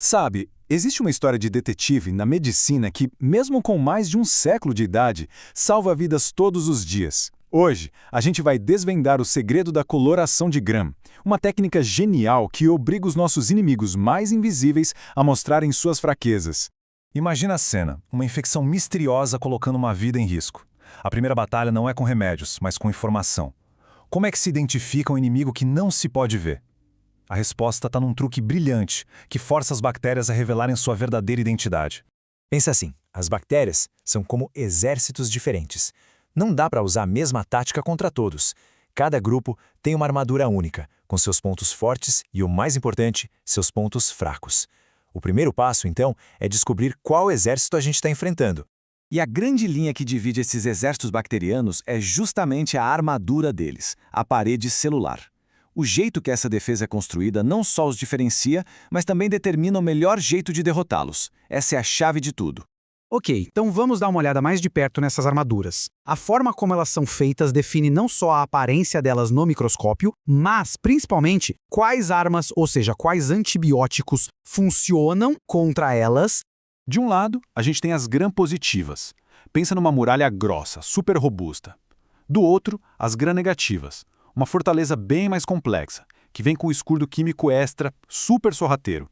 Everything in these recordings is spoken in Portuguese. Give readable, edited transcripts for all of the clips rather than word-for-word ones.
Sabe, existe uma história de detetive na medicina que, mesmo com mais de um século de idade, salva vidas todos os dias. Hoje, a gente vai desvendar o segredo da coloração de Gram, uma técnica genial que obriga os nossos inimigos mais invisíveis a mostrarem suas fraquezas. Imagina a cena, uma infecção misteriosa colocando uma vida em risco. A primeira batalha não é com remédios, mas com informação. Como é que se identifica um inimigo que não se pode ver? A resposta está num truque brilhante, que força as bactérias a revelarem sua verdadeira identidade. Pensa assim, as bactérias são como exércitos diferentes. Não dá para usar a mesma tática contra todos. Cada grupo tem uma armadura única, com seus pontos fortes e, o mais importante, seus pontos fracos. O primeiro passo, então, é descobrir qual exército a gente está enfrentando. E a grande linha que divide esses exércitos bacterianos é justamente a armadura deles, a parede celular. O jeito que essa defesa é construída não só os diferencia, mas também determina o melhor jeito de derrotá-los. Essa é a chave de tudo. Ok, então vamos dar uma olhada mais de perto nessas armaduras. A forma como elas são feitas define não só a aparência delas no microscópio, mas, principalmente, quais armas, ou seja, quais antibióticos, funcionam contra elas. De um lado, a gente tem as gram-positivas. Pensa numa muralha grossa, super robusta. Do outro, as gram-negativas. Uma fortaleza bem mais complexa, que vem com o escudo químico extra, super sorrateiro.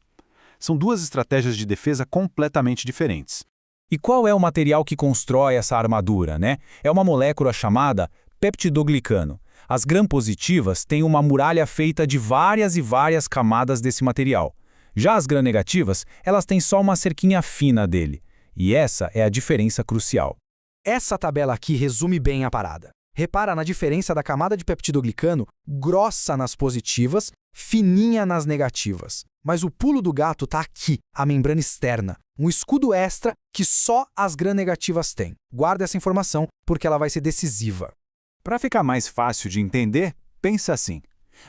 São duas estratégias de defesa completamente diferentes. E qual é o material que constrói essa armadura, né? É uma molécula chamada peptidoglicano. As gram-positivas têm uma muralha feita de várias e várias camadas desse material. Já as gram-negativas, elas têm só uma cerquinha fina dele. E essa é a diferença crucial. Essa tabela aqui resume bem a parada. Repara na diferença da camada de peptidoglicano grossa nas positivas, fininha nas negativas. Mas o pulo do gato está aqui, a membrana externa, um escudo extra que só as gram-negativas têm. Guarda essa informação porque ela vai ser decisiva. Para ficar mais fácil de entender, pensa assim.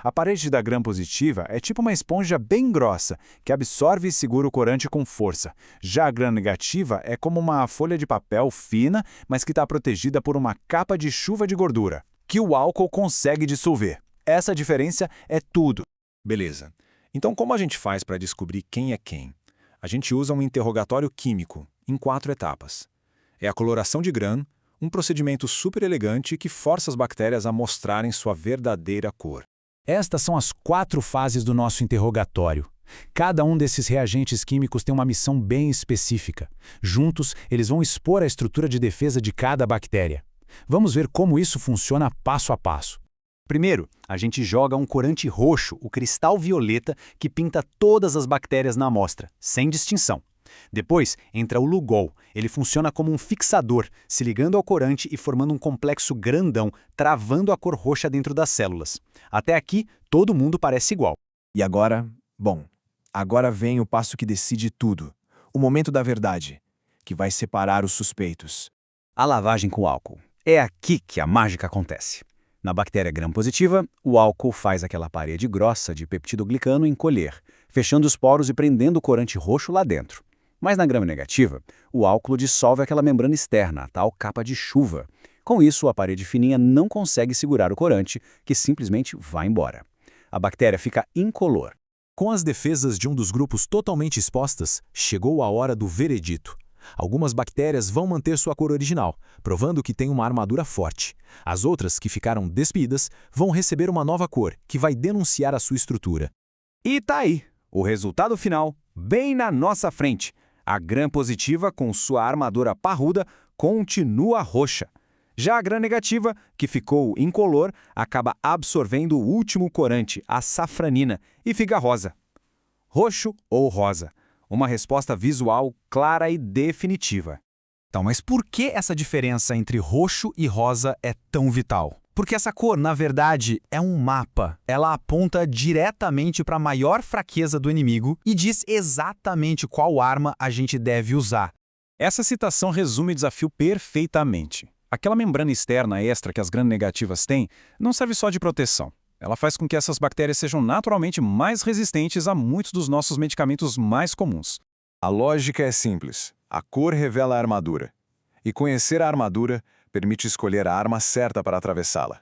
A parede da gram-positiva é tipo uma esponja bem grossa, que absorve e segura o corante com força. Já a gram-negativa é como uma folha de papel fina, mas que está protegida por uma capa de chuva de gordura, que o álcool consegue dissolver. Essa diferença é tudo. Beleza. Então como a gente faz para descobrir quem é quem? A gente usa um interrogatório químico, em 4 etapas. É a coloração de Gram, um procedimento super elegante que força as bactérias a mostrarem sua verdadeira cor. Estas são as 4 fases do nosso interrogatório. Cada um desses reagentes químicos tem uma missão bem específica. Juntos, eles vão expor a estrutura de defesa de cada bactéria. Vamos ver como isso funciona passo a passo. Primeiro, a gente joga um corante roxo, o cristal violeta, que pinta todas as bactérias na amostra, sem distinção. Depois, entra o Lugol. Ele funciona como um fixador, se ligando ao corante e formando um complexo grandão, travando a cor roxa dentro das células. Até aqui, todo mundo parece igual. E agora, agora vem o passo que decide tudo. O momento da verdade, que vai separar os suspeitos. A lavagem com álcool. É aqui que a mágica acontece. Na bactéria gram-positiva, o álcool faz aquela parede grossa de peptidoglicano encolher, fechando os poros e prendendo o corante roxo lá dentro. Mas na gram-negativa, o álcool dissolve aquela membrana externa, a tal capa de chuva. Com isso, a parede fininha não consegue segurar o corante, que simplesmente vai embora. A bactéria fica incolor. Com as defesas de um dos grupos totalmente expostas, chegou a hora do veredito. Algumas bactérias vão manter sua cor original, provando que tem uma armadura forte. As outras, que ficaram despidas, vão receber uma nova cor, que vai denunciar a sua estrutura. E tá aí, o resultado final, bem na nossa frente. A gram-positiva, com sua armadura parruda, continua roxa. Já a gram-negativa, que ficou incolor, acaba absorvendo o último corante, a safranina, e fica rosa. Roxo ou rosa. Uma resposta visual clara e definitiva. Então, mas por que essa diferença entre roxo e rosa é tão vital? Porque essa cor, na verdade, é um mapa. Ela aponta diretamente para a maior fraqueza do inimigo e diz exatamente qual arma a gente deve usar. Essa citação resume o desafio perfeitamente. Aquela membrana externa extra que as gram-negativas têm não serve só de proteção. Ela faz com que essas bactérias sejam naturalmente mais resistentes a muitos dos nossos medicamentos mais comuns. A lógica é simples. A cor revela a armadura. E conhecer a armadura permite escolher a arma certa para atravessá-la.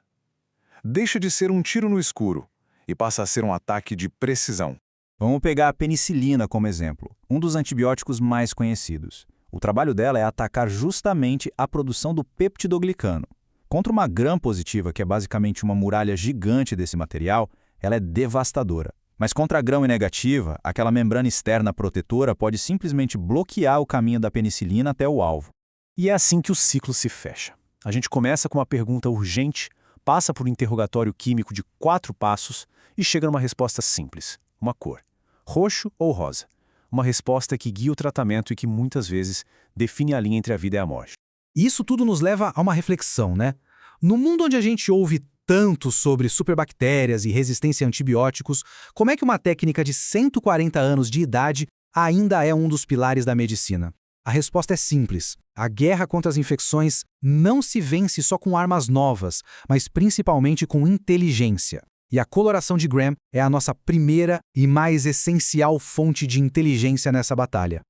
Deixa de ser um tiro no escuro e passa a ser um ataque de precisão. Vamos pegar a penicilina como exemplo, um dos antibióticos mais conhecidos. O trabalho dela é atacar justamente a produção do peptidoglicano. Contra uma gram-positiva, que é basicamente uma muralha gigante desse material, ela é devastadora. Mas contra a gram-negativa, aquela membrana externa protetora pode simplesmente bloquear o caminho da penicilina até o alvo. E é assim que o ciclo se fecha. A gente começa com uma pergunta urgente, passa por um interrogatório químico de 4 passos e chega numa resposta simples, uma cor, roxo ou rosa. Uma resposta que guia o tratamento e que muitas vezes define a linha entre a vida e a morte. Isso tudo nos leva a uma reflexão, né? No mundo onde a gente ouve tanto sobre superbactérias e resistência a antibióticos, como é que uma técnica de 140 anos de idade ainda é um dos pilares da medicina? A resposta é simples. A guerra contra as infecções não se vence só com armas novas, mas principalmente com inteligência. E a coloração de Gram é a nossa primeira e mais essencial fonte de inteligência nessa batalha.